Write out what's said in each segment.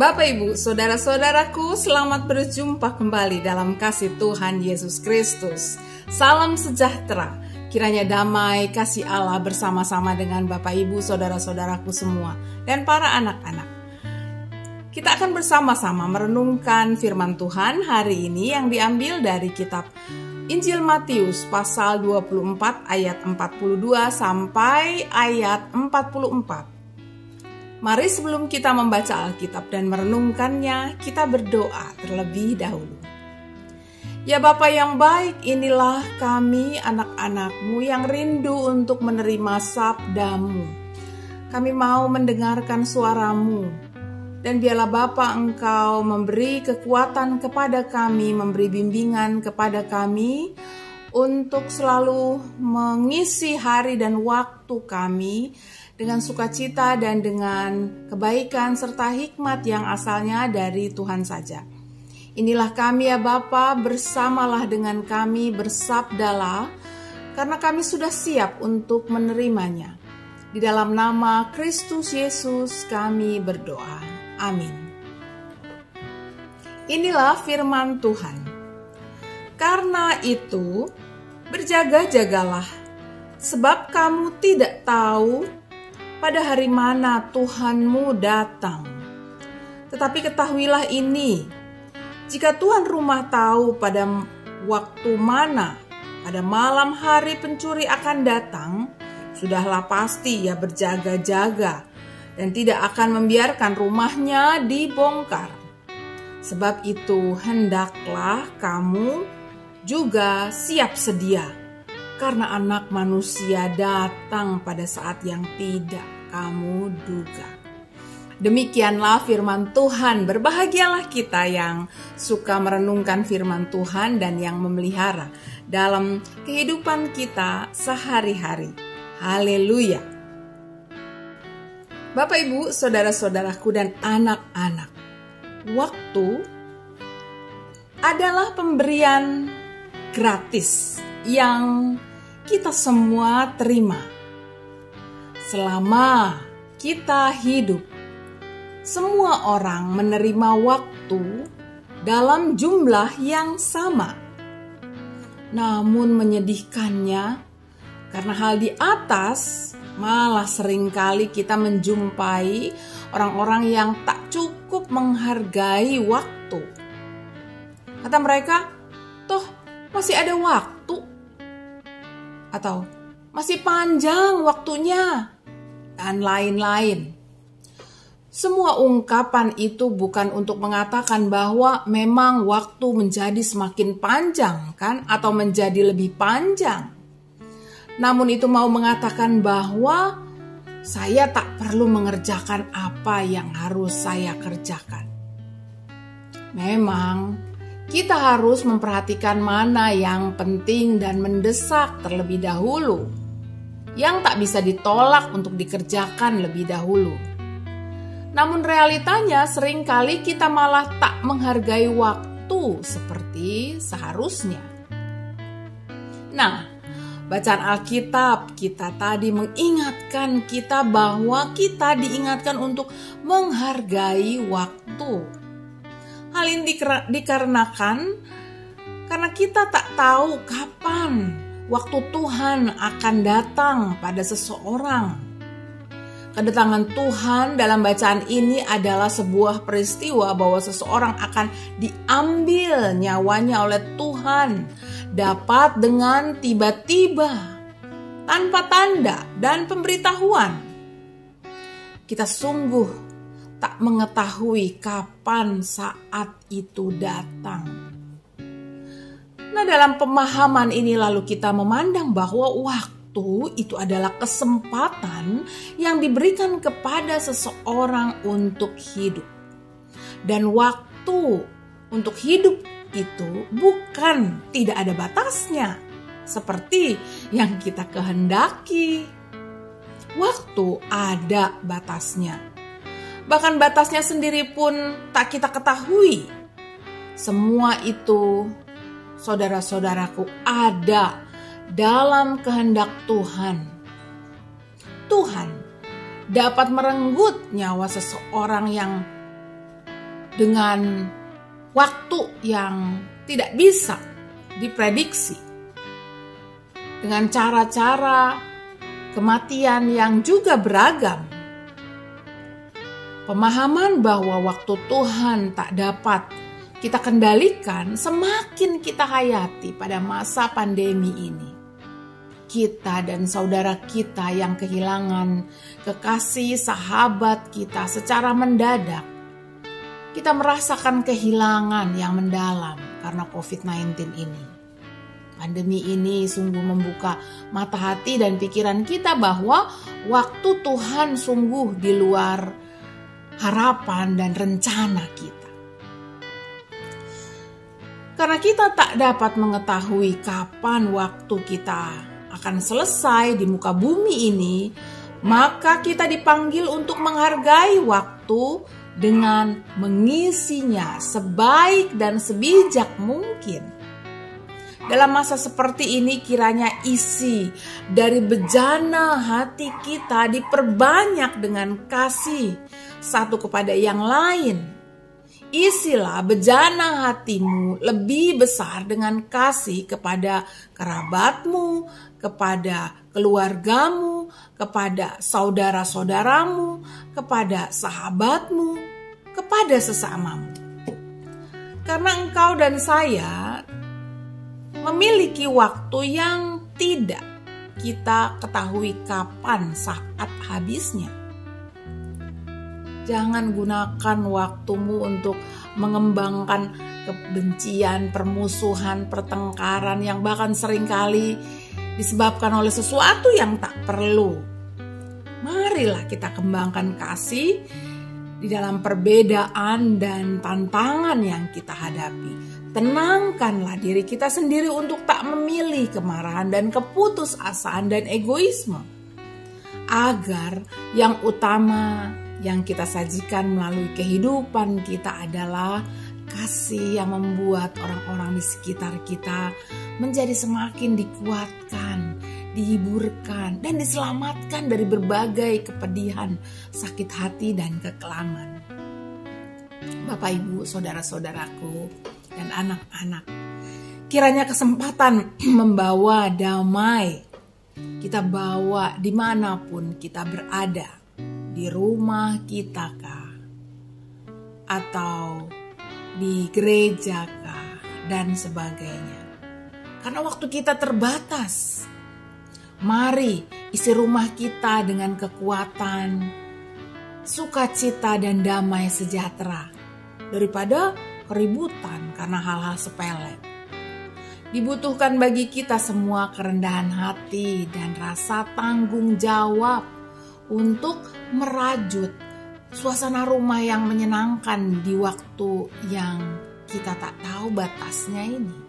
Bapak, Ibu, saudara-saudaraku, selamat berjumpa kembali dalam kasih Tuhan Yesus Kristus. Salam sejahtera, kiranya damai kasih Allah bersama-sama dengan Bapak, Ibu, saudara-saudaraku semua, dan para anak-anak. Kita akan bersama-sama merenungkan firman Tuhan hari ini yang diambil dari kitab Injil Matius pasal 24 ayat 42 sampai ayat 44. Mari sebelum kita membaca Alkitab dan merenungkannya, kita berdoa terlebih dahulu. Ya Bapa yang baik, inilah kami anak-anak-Mu yang rindu untuk menerima sabda-Mu. Kami mau mendengarkan suara-Mu. Dan biarlah Bapa Engkau memberi kekuatan kepada kami, memberi bimbingan kepada kami untuk selalu mengisi hari dan waktu kami dengan sukacita dan dengan kebaikan serta hikmat yang asalnya dari Tuhan saja. Inilah kami ya Bapa, bersamalah dengan kami, bersabdalah, karena kami sudah siap untuk menerimanya. Di dalam nama Kristus Yesus kami berdoa. Amin. Inilah firman Tuhan. Karena itu, berjaga-jagalah, sebab kamu tidak tahu pada hari mana Tuhanmu datang. Tetapi ketahuilah ini, jika tuan rumah tahu pada waktu mana pada malam hari pencuri akan datang, sudahlah pasti ia berjaga-jaga dan tidak akan membiarkan rumahnya dibongkar. Sebab itu hendaklah kamu juga siap sedia, karena anak manusia datang pada saat yang tidak kamu duga. Demikianlah firman Tuhan. Berbahagialah kita yang suka merenungkan firman Tuhan dan yang memelihara dalam kehidupan kita sehari-hari. Haleluya. Bapak, Ibu, saudara-saudaraku dan anak-anak, waktu adalah pemberian gratis yang kita semua terima. Selama kita hidup, semua orang menerima waktu dalam jumlah yang sama. Namun menyedihkannya, karena hal di atas, malah seringkali kita menjumpai orang-orang yang tak cukup menghargai waktu. Kata mereka, toh masih ada waktu, atau masih panjang waktunya, dan lain-lain. Semua ungkapan itu bukan untuk mengatakan bahwa memang waktu menjadi semakin panjang, kan, atau menjadi lebih panjang. Namun itu mau mengatakan bahwa saya tak perlu mengerjakan apa yang harus saya kerjakan. Memang kita harus memperhatikan mana yang penting dan mendesak terlebih dahulu, yang tak bisa ditolak untuk dikerjakan lebih dahulu. Namun realitanya seringkali kita malah tak menghargai waktu seperti seharusnya. Nah, bacaan Alkitab kita tadi mengingatkan kita bahwa kita diingatkan untuk menghargai waktu. Hal ini dikarenakan karena kita tak tahu kapan waktu Tuhan akan datang pada seseorang. Kedatangan Tuhan dalam bacaan ini adalah sebuah peristiwa bahwa seseorang akan diambil nyawanya oleh Tuhan, dapat dengan tiba-tiba, tanpa tanda dan pemberitahuan. Kita sungguh tak mengetahui kapan saat itu datang. Nah, dalam pemahaman ini lalu kita memandang bahwa waktu itu adalah kesempatan yang diberikan kepada seseorang untuk hidup. Dan waktu untuk hidup itu bukan tidak ada batasnya, seperti yang kita kehendaki. Waktu ada batasnya. Bahkan batasnya sendiri pun tak kita ketahui. Semua itu, saudara-saudaraku, ada dalam kehendak Tuhan. Tuhan dapat merenggut nyawa seseorang yang dengan waktu yang tidak bisa diprediksi, dengan cara-cara kematian yang juga beragam. Pemahaman bahwa waktu Tuhan tak dapat kita kendalikan semakin kita hayati pada masa pandemi ini. Kita dan saudara kita yang kehilangan kekasih sahabat kita secara mendadak. Kita merasakan kehilangan yang mendalam karena COVID-19 ini. Pandemi ini sungguh membuka mata hati dan pikiran kita bahwa waktu Tuhan sungguh di luar harapan dan rencana kita. Karena kita tak dapat mengetahui kapan waktu kita akan selesai di muka bumi ini, maka kita dipanggil untuk menghargai waktu dengan mengisinya sebaik dan sebijak mungkin. Dalam masa seperti ini kiranya isi dari bejana hati kita diperbanyak dengan kasih satu kepada yang lain. Isilah bejana hatimu lebih besar dengan kasih kepada kerabatmu, kepada keluargamu, kepada saudara-saudaramu, kepada sahabatmu, kepada sesamamu. Karena engkau dan saya memiliki waktu yang tidak kita ketahui kapan saat habisnya. Jangan gunakan waktumu untuk mengembangkan kebencian, permusuhan, pertengkaran yang bahkan seringkali disebabkan oleh sesuatu yang tak perlu. Marilah kita kembangkan kasih di dalam perbedaan dan tantangan yang kita hadapi. Tenangkanlah diri kita sendiri untuk tak memilih kemarahan dan keputusasaan dan egoisme. Agar yang utama yang kita sajikan melalui kehidupan kita adalah kasih yang membuat orang-orang di sekitar kita menjadi semakin dikuatkan, dihiburkan, dan diselamatkan dari berbagai kepedihan, sakit hati, dan kekelaman. Bapak, Ibu, saudara-saudaraku, dan anak-anak, kiranya kesempatan membawa damai kita bawa dimanapun kita berada. Di rumah kita kah, atau di gereja kah, dan sebagainya. Karena waktu kita terbatas. Mari isi rumah kita dengan kekuatan, sukacita dan damai sejahtera daripada keributan karena hal-hal sepele. Dibutuhkan bagi kita semua kerendahan hati dan rasa tanggung jawab untuk merajut suasana rumah yang menyenangkan di waktu yang kita tak tahu batasnya ini.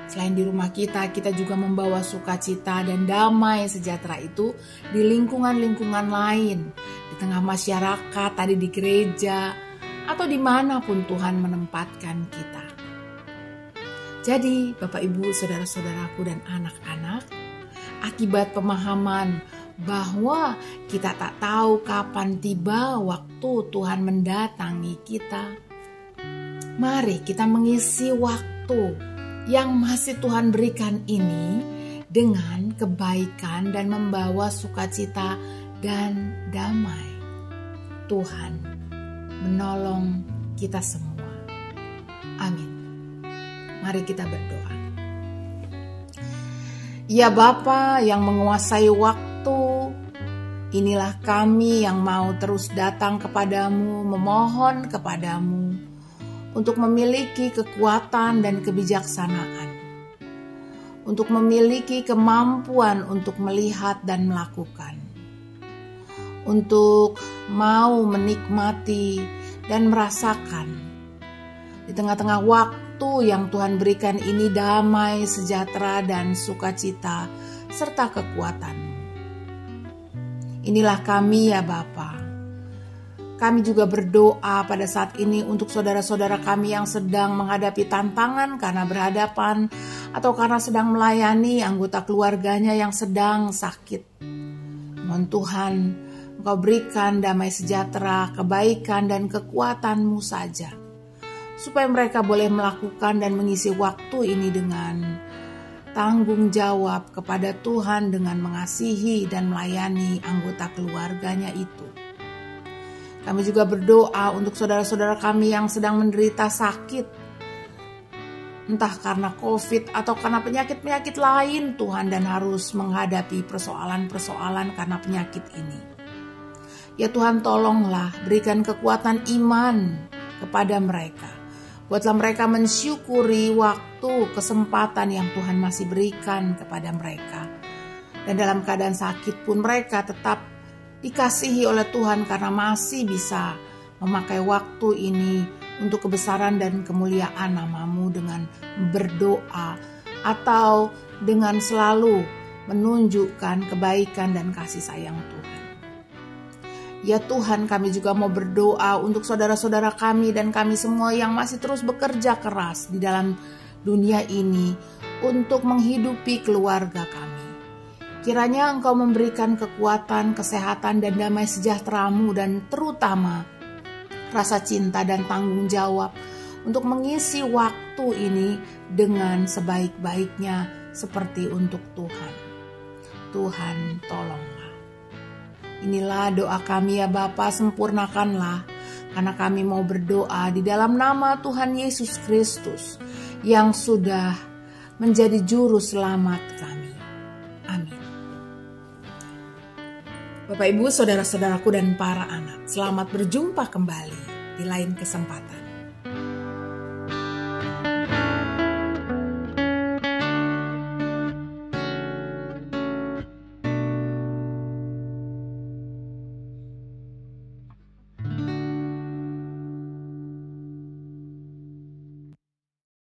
Selain di rumah kita juga membawa sukacita dan damai sejahtera itu di lingkungan-lingkungan lain, di tengah masyarakat, tadi di gereja, atau dimanapun Tuhan menempatkan kita. Jadi Bapak Ibu, saudara-saudaraku dan anak-anak, akibat pemahaman bahwa kita tak tahu kapan tiba waktu Tuhan mendatangi kita, mari kita mengisi waktu yang masih Tuhan berikan ini dengan kebaikan dan membawa sukacita dan damai. Tuhan menolong kita semua. Amin. Mari kita berdoa. Ya Bapa yang menguasai waktu, inilah kami yang mau terus datang kepadamu, memohon kepadamu untuk memiliki kekuatan dan kebijaksanaan, untuk memiliki kemampuan untuk melihat dan melakukan, untuk mau menikmati dan merasakan di tengah-tengah waktu yang Tuhan berikan ini damai, sejahtera, dan sukacita serta kekuatan. Inilah kami ya Bapa. Kami juga berdoa pada saat ini untuk saudara-saudara kami yang sedang menghadapi tantangan karena berhadapan atau karena sedang melayani anggota keluarganya yang sedang sakit. Mohon Tuhan Engkau berikan damai sejahtera, kebaikan dan kekuatan-Mu saja, supaya mereka boleh melakukan dan mengisi waktu ini dengan tanggung jawab kepada Tuhan, dengan mengasihi dan melayani anggota keluarganya itu. Kami juga berdoa untuk saudara-saudara kami yang sedang menderita sakit, entah karena COVID atau karena penyakit-penyakit lain Tuhan, dan harus menghadapi persoalan-persoalan karena penyakit ini. Ya Tuhan, tolonglah berikan kekuatan iman kepada mereka. Buatlah mereka mensyukuri waktu, kesempatan yang Tuhan masih berikan kepada mereka. Dan dalam keadaan sakit pun mereka tetap dikasihi oleh Tuhan karena masih bisa memakai waktu ini untuk kebesaran dan kemuliaan nama-Mu dengan berdoa atau dengan selalu menunjukkan kebaikan dan kasih sayang Tuhan. Ya Tuhan, kami juga mau berdoa untuk saudara-saudara kami dan kami semua yang masih terus bekerja keras di dalam dunia ini untuk menghidupi keluarga kami. Kiranya Engkau memberikan kekuatan, kesehatan, dan damai sejahtera-Mu, dan terutama rasa cinta dan tanggung jawab untuk mengisi waktu ini dengan sebaik-baiknya seperti untuk Tuhan. Tuhan, tolonglah. Inilah doa kami ya Bapa, sempurnakanlah, karena kami mau berdoa di dalam nama Tuhan Yesus Kristus yang sudah menjadi juru selamat kami. Amin. Bapak, Ibu, saudara-saudaraku dan para anak, selamat berjumpa kembali di lain kesempatan.